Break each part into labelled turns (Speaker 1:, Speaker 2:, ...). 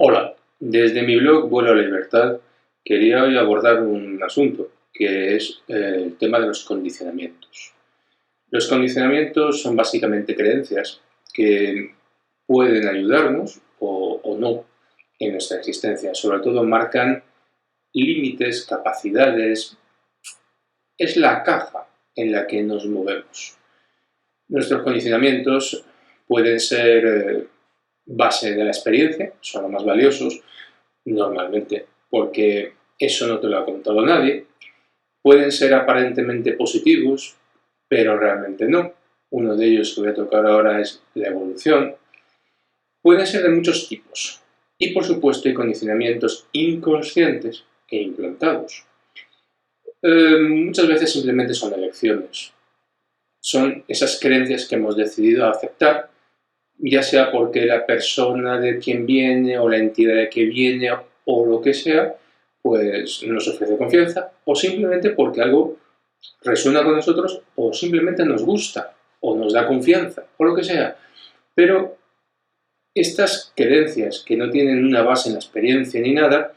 Speaker 1: Hola, desde mi blog Vuelo a la Libertad quería hoy abordar un asunto que es el tema de los condicionamientos. Los condicionamientos son básicamente creencias que pueden ayudarnos o no en nuestra existencia. Sobre todo marcan límites, capacidades. Es la caja en la que nos movemos. Nuestros condicionamientos pueden ser base de la experiencia, son los más valiosos, normalmente, porque eso no te lo ha contado nadie. Pueden ser aparentemente positivos, pero realmente no. Uno de ellos que voy a tocar ahora es la evolución. Pueden ser de muchos tipos. Y por supuesto hay condicionamientos inconscientes e implantados. Muchas veces simplemente son elecciones. Son esas creencias que hemos decidido aceptar, ya sea porque la persona de quien viene o la entidad de que viene o lo que sea, pues nos ofrece confianza, o simplemente porque algo resuena con nosotros o simplemente nos gusta o nos da confianza o lo que sea. Pero estas creencias que no tienen una base en la experiencia ni nada,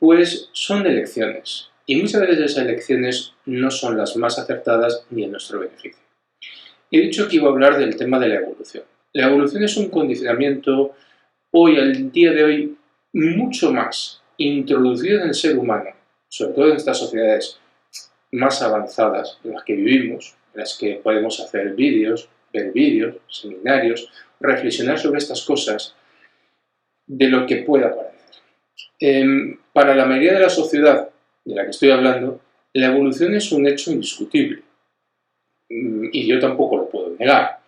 Speaker 1: pues son elecciones. Y muchas veces esas elecciones no son las más acertadas ni en nuestro beneficio. He dicho que iba a hablar del tema de la evolución. La evolución es un condicionamiento hoy, al día de hoy, mucho más introducido en el ser humano, sobre todo en estas sociedades más avanzadas en las que vivimos, en las que podemos hacer vídeos, ver vídeos, seminarios, reflexionar sobre estas cosas, de lo que pueda parecer. Para la mayoría de la sociedad de la que estoy hablando, la evolución es un hecho indiscutible. Y yo tampoco lo puedo negar.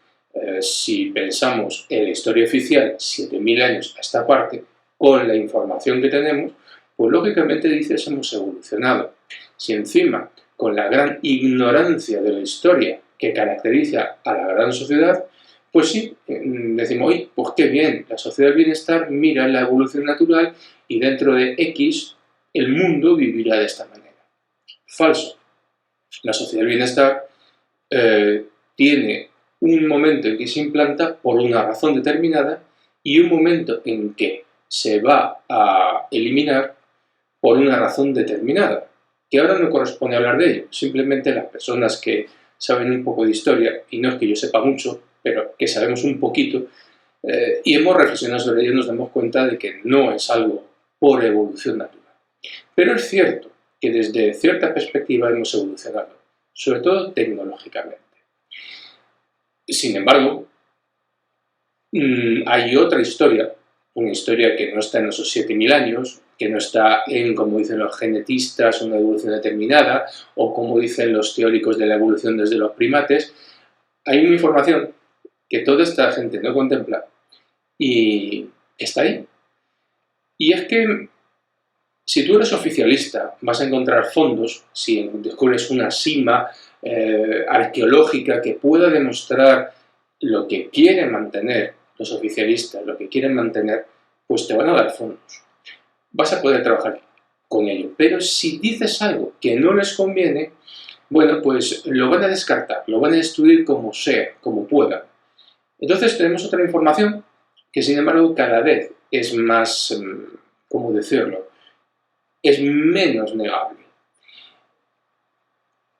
Speaker 1: Si pensamos en la historia oficial, 7.000 años a esta parte, con la información que tenemos, pues lógicamente dices hemos evolucionado. Si encima, con la gran ignorancia de la historia que caracteriza a la gran sociedad, pues sí, decimos, oye, pues qué bien, la sociedad del bienestar mira la evolución natural y dentro de X el mundo vivirá de esta manera. Falso. La sociedad del bienestar tiene un momento en que se implanta por una razón determinada y un momento en que se va a eliminar por una razón determinada, que ahora no corresponde hablar de ello. Simplemente las personas que saben un poco de historia, y no es que yo sepa mucho, pero que sabemos un poquito, y hemos reflexionado sobre ello, nos damos cuenta de que no es algo por evolución natural. Pero es cierto que desde cierta perspectiva hemos evolucionado, sobre todo tecnológicamente. Sin embargo, hay otra historia, una historia que no está en esos 7.000 años, que no está en, como dicen los genetistas, una evolución determinada, o como dicen los teóricos de la evolución desde los primates. Hay una información que toda esta gente no contempla y está ahí. Y es que si tú eres oficialista, vas a encontrar fondos, si descubres una sima arqueológica que pueda demostrar lo que quieren mantener los oficialistas, lo que quieren mantener, pues te van a dar fondos. Vas a poder trabajar con ello. Pero si dices algo que no les conviene, bueno, pues lo van a descartar, lo van a destruir como sea, como puedan. Entonces tenemos otra información que, sin embargo, cada vez es más, ¿cómo decirlo?, es menos negable.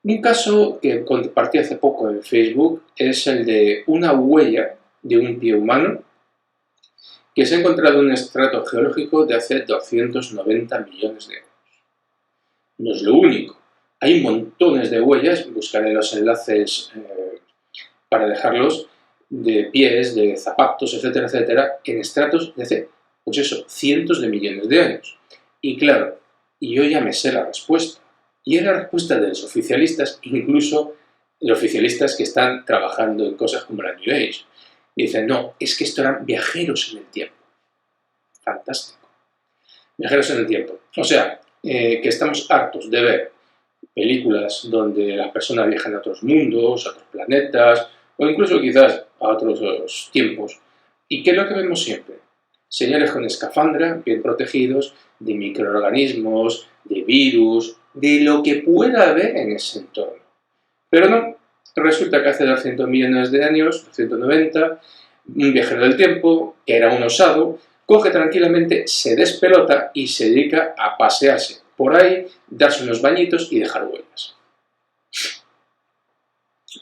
Speaker 1: Un caso que compartí hace poco en Facebook es el de una huella de un pie humano que se ha encontrado en un estrato geológico de hace 290 millones de años. No es lo único. Hay montones de huellas, buscaré los enlaces para dejarlos, de pies, de zapatos, etcétera, etcétera, en estratos de hace, pues eso, cientos de millones de años. Y claro, yo ya me sé la respuesta. Y es la respuesta de los oficialistas, incluso los oficialistas que están trabajando en cosas como la New Age. Dicen, no, es que esto eran viajeros en el tiempo. Fantástico. Viajeros en el tiempo. O sea, que estamos hartos de ver películas donde las personas viajan a otros mundos, a otros planetas, o incluso quizás a otros tiempos. ¿Y qué es lo que vemos siempre? Señores con escafandra, bien protegidos, de microorganismos, de virus, de lo que pueda haber en ese entorno. Pero no, resulta que hace 200 millones de años, 290, un viajero del tiempo, que era un osado, coge tranquilamente, se despelota y se dedica a pasearse por ahí, darse unos bañitos y dejar huellas.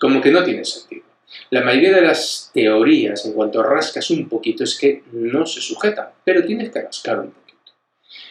Speaker 1: Como que no tiene sentido. La mayoría de las teorías, en cuanto rascas un poquito, es que no se sujetan, pero tienes que rascar un poquito.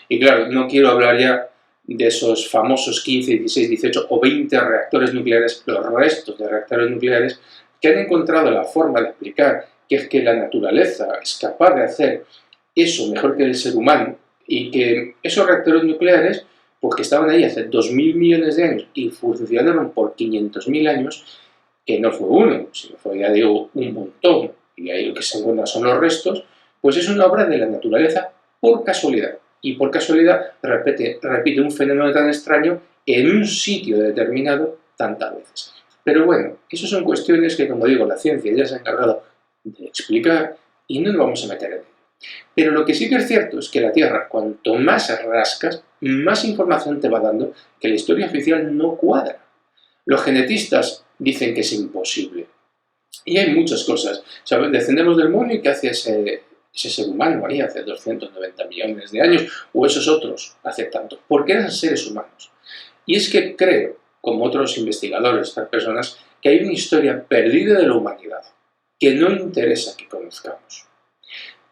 Speaker 1: Y claro, no quiero hablar ya de esos famosos 15, 16, 18 o 20 reactores nucleares, los restos de reactores nucleares, que han encontrado la forma de explicar que es que la naturaleza es capaz de hacer eso mejor que el ser humano y que esos reactores nucleares, pues que estaban ahí hace 2.000 millones de años y funcionaron por 500.000 años, que no fue uno, sino fue, ya digo, un montón, y ahí lo que se encuentra son los restos, pues es una obra de la naturaleza por casualidad. Y por casualidad repite un fenómeno tan extraño en un sitio determinado tantas veces. Pero bueno, esas son cuestiones que, como digo, la ciencia ya se ha encargado de explicar y no nos vamos a meter en ello. Pero lo que sí que es cierto es que la Tierra, cuanto más rascas, más información te va dando que la historia oficial no cuadra. Los genetistas dicen que es imposible. Y hay muchas cosas. ¿Sabes? Descendemos del mono y ¿qué hace ese ser humano ahí hace 290 millones de años? O esos otros hace tanto. ¿Por qué eran seres humanos? Y es que creo, como otros investigadores, otras personas, que hay una historia perdida de la humanidad que no interesa que conozcamos.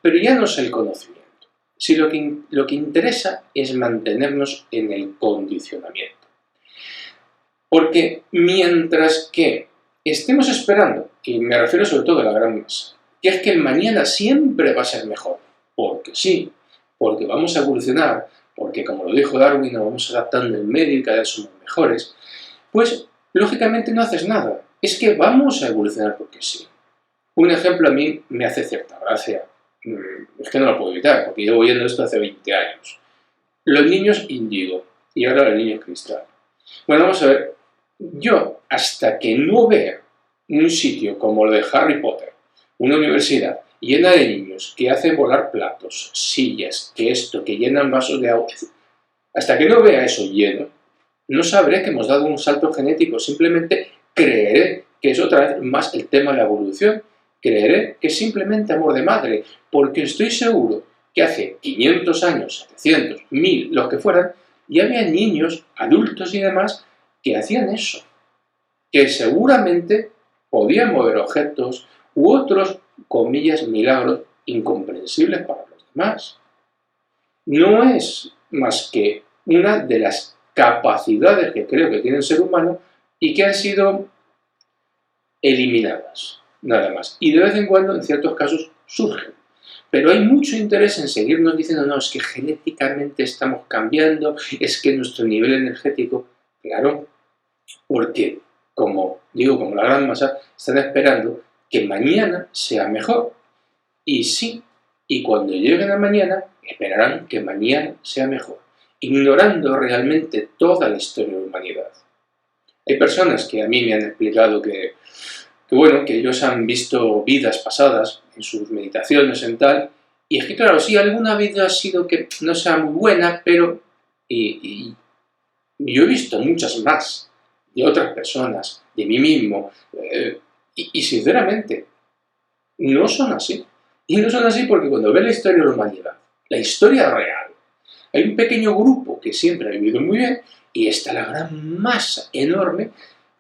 Speaker 1: Pero ya no es el conocimiento, sino lo que interesa es mantenernos en el condicionamiento. Porque mientras que estemos esperando, y me refiero sobre todo a la gran masa, que es que el mañana siempre va a ser mejor, porque sí, porque vamos a evolucionar, porque como lo dijo Darwin, nos vamos adaptando el medio y cada vez somos mejores, pues lógicamente no haces nada, es que vamos a evolucionar porque sí. Un ejemplo a mí me hace cierta gracia, es que no lo puedo evitar, porque llevo oyendo esto hace 20 años. Los niños índigo y ahora los niños cristal. Bueno, vamos a ver, yo hasta que no vea un sitio como lo de Harry Potter, una universidad llena de niños que hacen volar platos, sillas, que llenan vasos de agua, hasta que no vea eso lleno, no sabré que hemos dado un salto genético, simplemente creeré que es otra vez más el tema de la evolución, creeré que es simplemente amor de madre, porque estoy seguro que hace 500 años, 700, 1000, los que fueran, ya había niños, adultos y demás que hacían eso, que seguramente podían mover objetos u otros, comillas, milagros incomprensibles para los demás. No es más que una de las capacidades que creo que tiene el ser humano y que han sido eliminadas, nada más. Y de vez en cuando, en ciertos casos, surgen. Pero hay mucho interés en seguirnos diciendo, no, es que genéticamente estamos cambiando, es que nuestro nivel energético, claro, porque, como digo, como la gran masa, están esperando que mañana sea mejor. Y sí, y cuando lleguen a mañana, esperarán que mañana sea mejor, ignorando realmente toda la historia de la humanidad. Hay personas que a mí me han explicado que ellos han visto vidas pasadas en sus meditaciones en tal, y es que claro, sí, alguna vida ha sido que no sea muy buena, pero y yo he visto muchas más de otras personas, de mí mismo, y sinceramente, no son así. Y no son así porque cuando ves la historia de la humanidad, la historia real, hay un pequeño grupo que siempre ha vivido muy bien y está la gran masa enorme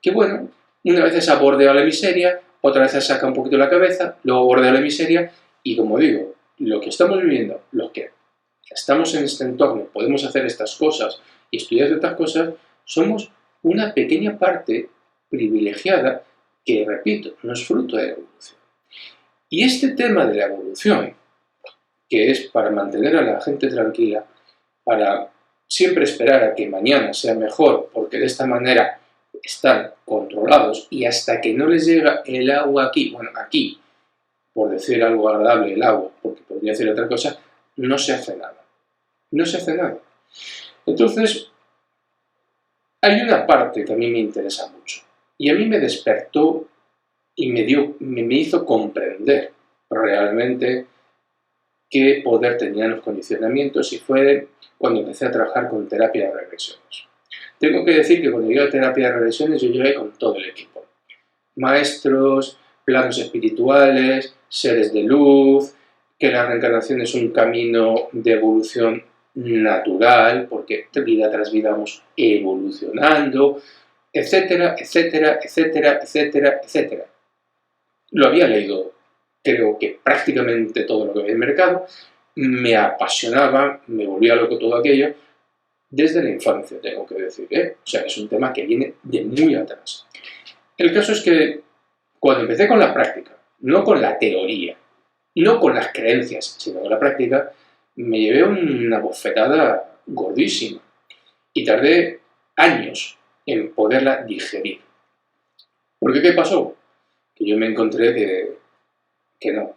Speaker 1: que, bueno, una vez se bordea la miseria, otra vez se saca un poquito la cabeza, luego bordea la miseria y, como digo, lo que estamos viviendo, los que estamos en este entorno, podemos hacer estas cosas y estudiar estas cosas, somos una pequeña parte privilegiada que, repito, no es fruto de la evolución. Y este tema de la evolución, que es para mantener a la gente tranquila, para siempre esperar a que mañana sea mejor, porque de esta manera están controlados y hasta que no les llega el agua aquí, bueno, aquí, por decir algo agradable, el agua, porque podría decir otra cosa, no se hace nada. No se hace nada. Entonces, hay una parte que a mí me interesa mucho y a mí me despertó y me hizo comprender realmente qué poder tenían los condicionamientos y fue cuando empecé a trabajar con terapia de regresiones. Tengo que decir que cuando llegué a terapia de regresiones yo llegué con todo el equipo. Maestros, planos espirituales, seres de luz, que la reencarnación es un camino de evolución natural, porque vida tras vida vamos evolucionando, etcétera, etcétera, etcétera, etcétera, etcétera. Lo había leído, creo que prácticamente todo lo que había en el mercado, me apasionaba, me volvía loco todo aquello, desde la infancia, tengo que decir, ¿eh? O sea, es un tema que viene de muy atrás. El caso es que cuando empecé con la práctica, no con la teoría, no con las creencias, sino con la práctica, me llevé una bofetada gordísima y tardé años en poderla digerir. Porque ¿qué pasó? Que yo me encontré que no,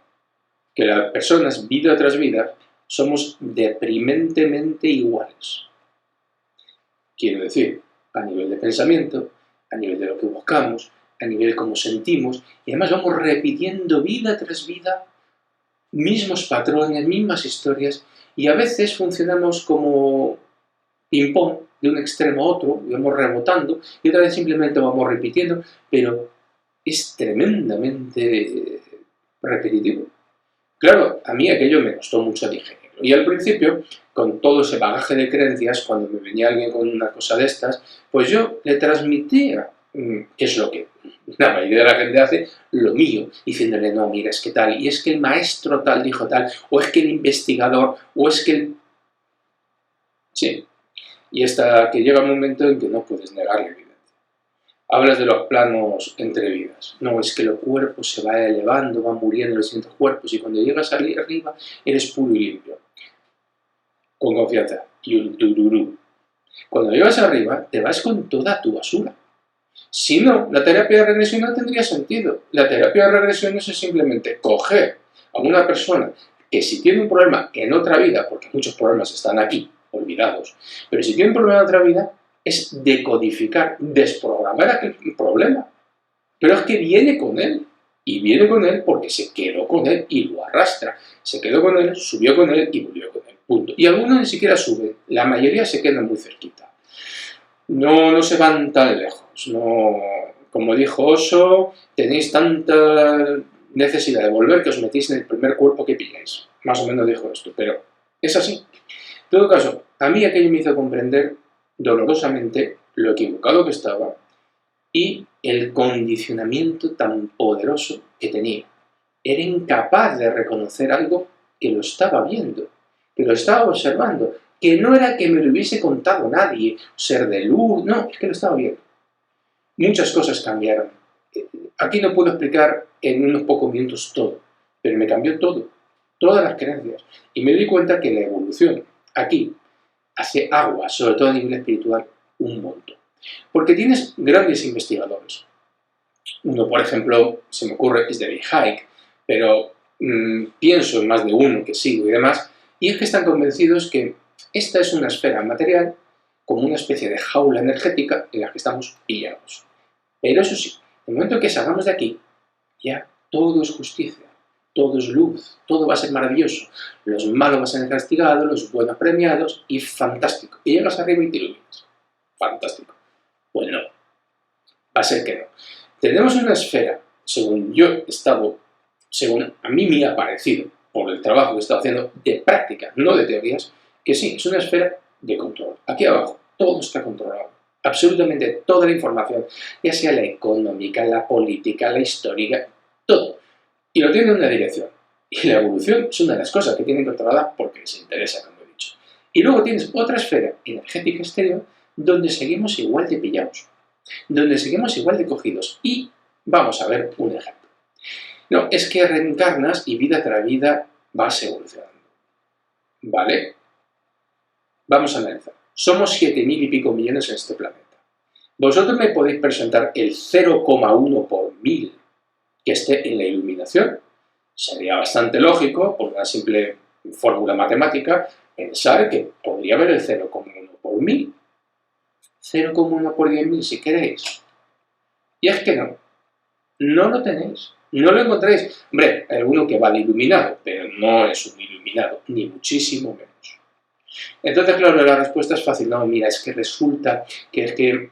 Speaker 1: que las personas vida tras vida somos deprimentemente iguales. Quiero decir, a nivel de pensamiento, a nivel de lo que buscamos, a nivel de cómo sentimos, y además vamos repitiendo vida tras vida mismos patrones, mismas historias, y a veces funcionamos como ping-pong de un extremo a otro, y vamos rebotando, y otra vez simplemente vamos repitiendo, pero es tremendamente repetitivo. Claro, a mí aquello me costó mucho digerirlo. Y al principio, con todo ese bagaje de creencias, cuando me venía alguien con una cosa de estas, pues yo le transmitía, que es lo que la mayoría de la gente hace, lo mío, diciéndole, no, mira, es que tal, y es que el maestro tal dijo tal, o es que el investigador, o es que el... Sí, y hasta que llega un momento en que no puedes negar la evidencia. Hablas de los planos entre vidas. No, es que el cuerpo se va elevando, va muriendo los distintos cuerpos, y cuando llegas arriba eres puro y limpio. Con confianza. Y un tururú. Cuando llegas arriba, te vas con toda tu basura. Si no, la terapia de regresión no tendría sentido. La terapia de regresión es simplemente coger a una persona que si tiene un problema en otra vida, porque muchos problemas están aquí, olvidados, pero si tiene un problema en otra vida, es decodificar, desprogramar aquel problema. Pero es que viene con él. Y viene con él porque se quedó con él y lo arrastra. Se quedó con él, subió con él y volvió con él. Punto. Y algunos ni siquiera suben. La mayoría se quedan muy cerquita. No se van tan lejos. No, como dijo Oso, tenéis tanta necesidad de volver que os metéis en el primer cuerpo que pilláis. Más o menos dijo esto, pero es así. En todo caso, a mí aquello me hizo comprender dolorosamente lo equivocado que estaba y el condicionamiento tan poderoso que tenía. Era incapaz de reconocer algo que lo estaba viendo, que lo estaba observando, que no era que me lo hubiese contado nadie, ser de luz, no, es que lo estaba viendo. Muchas cosas cambiaron. Aquí no puedo explicar en unos pocos minutos todo, pero me cambió todo, todas las creencias. Y me di cuenta que la evolución aquí hace agua, sobre todo a nivel espiritual, un montón. Porque tienes grandes investigadores. Uno, por ejemplo, se me ocurre, es David Icke, pero pienso en más de uno que sigo y demás, y es que están convencidos que esta es una esfera material como una especie de jaula energética en la que estamos pillados. Pero eso sí, en el momento que salgamos de aquí, ya todo es justicia, todo es luz, todo va a ser maravilloso. Los malos van a ser castigados, los buenos premiados, y fantástico. Y llegas arriba y te iluminas. Fantástico. Pues no, va a ser que no. Tenemos una esfera, según yo he estado, según a mí me ha parecido, por el trabajo que he estado haciendo de práctica, no de teorías, que sí, es una esfera de control. Aquí abajo, todo está controlado. Absolutamente toda la información, ya sea la económica, la política, la histórica, todo. Y lo tiene en una dirección. Y la evolución es una de las cosas que tienen controlada porque les interesa, como he dicho. Y luego tienes otra esfera energética exterior donde seguimos igual de pillados, donde seguimos igual de cogidos. Y vamos a ver un ejemplo. No, es que reencarnas y vida tras vida vas evolucionando. ¿Vale? Vamos a analizar. Somos 7.000 y pico millones en este planeta. ¿Vosotros me podéis presentar el 0,1 por mil que esté en la iluminación? Sería bastante lógico, por una simple fórmula matemática, pensar que podría haber el 0,1 por mil. 0,1 por 10.000 si queréis. Y es que no. No lo tenéis. No lo encontráis. Hombre, hay alguno que va de iluminado, pero no es un iluminado, ni muchísimo menos. Entonces, claro, la respuesta es fácil. No, mira, es que resulta que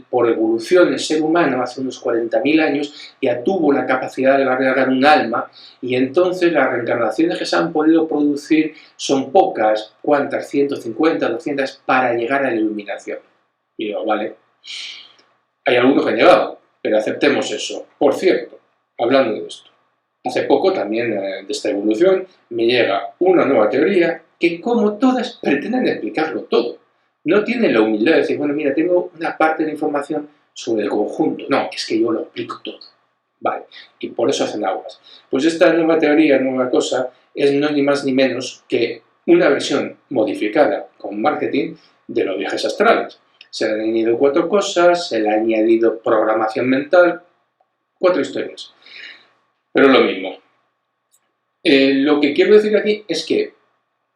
Speaker 1: por evolución el ser humano hace unos 40.000 años ya tuvo la capacidad de agarrar un alma y entonces las reencarnaciones que se han podido producir son pocas, ¿cuántas? 150, 200 para llegar a la iluminación. Y digo, vale, hay algunos que han llegado, pero aceptemos eso. Por cierto, hablando de esto, hace poco también de esta evolución me llega una nueva teoría que, como todas, pretenden explicarlo todo. No tienen la humildad de decir, bueno, mira, tengo una parte de la información sobre el conjunto. No, es que yo lo explico todo. Vale, y por eso hacen aguas. Pues esta nueva teoría, nueva cosa, es no ni más ni menos que una versión modificada con marketing de los viajes astrales. Se le han añadido 4 cosas, se le ha añadido programación mental, 4 historias. Pero lo mismo. Lo que quiero decir aquí es que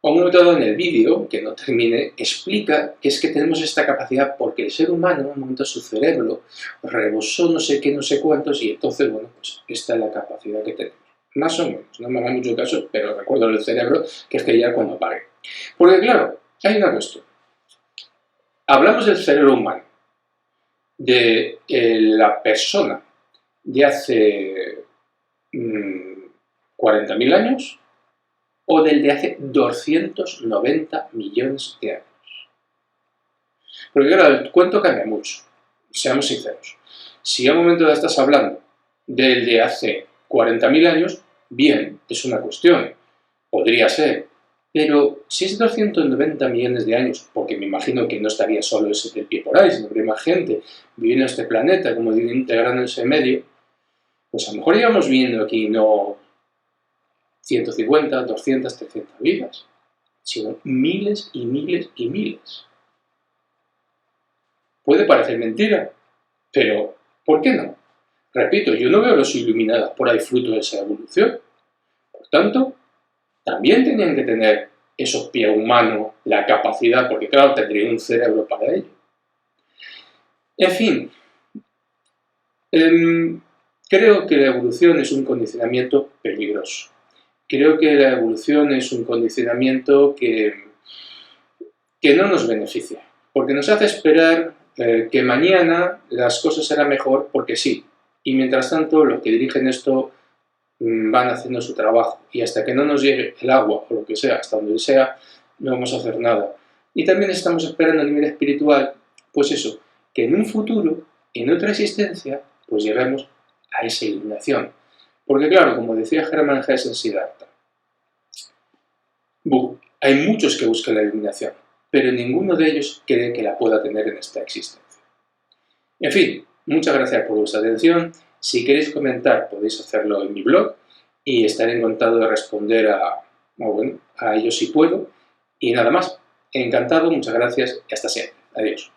Speaker 1: a un momento dado en el vídeo, que no termine, explica que es que tenemos esta capacidad porque el ser humano, en un momento su cerebro rebosó no sé qué, no sé cuántos, y entonces, bueno, pues esta es la capacidad que tenemos. Más o menos, no me haga mucho caso, pero recuerdo el cerebro que es que ya cuando apague. Porque claro, hay una cuestión. Hablamos del cerebro humano, de la persona de hace 40.000 años, o del de hace 290 millones de años. Porque claro, el cuento cambia mucho, seamos sinceros. Si a un momento ya estás hablando del de hace 40.000 años, bien, es una cuestión, podría ser. Pero si es 290 millones de años, porque me imagino que no estaría solo ese del pie por ahí, sino que habría más gente viviendo en este planeta, como digo, integrándose en medio, pues a lo mejor íbamos viendo aquí no 150, 200, 300 vidas, sino miles y miles y miles. Puede parecer mentira, pero ¿por qué no? Repito, yo no veo a los iluminados por ahí fruto de esa evolución. Por tanto, también tenían que tener esos pies humanos, la capacidad, porque claro, tendrían un cerebro para ello. En fin, creo que la evolución es un condicionamiento peligroso. Creo que la evolución es un condicionamiento que no nos beneficia, porque nos hace esperar que mañana las cosas serán mejor porque sí. Y mientras tanto, los que dirigen esto van haciendo su trabajo. Y hasta que no nos llegue el agua o lo que sea, hasta donde sea, no vamos a hacer nada. Y también estamos esperando a nivel espiritual, pues eso, que en un futuro, en otra existencia, pues lleguemos a esa iluminación. Porque claro, como decía Hermann Hesse en Siddhartha, hay muchos que buscan la iluminación, pero ninguno de ellos cree que la pueda tener en esta existencia. En fin, muchas gracias por vuestra atención. Si queréis comentar, podéis hacerlo en mi blog y estaré encantado de responder a ellos si puedo. Y nada más, encantado, muchas gracias y hasta siempre. Adiós.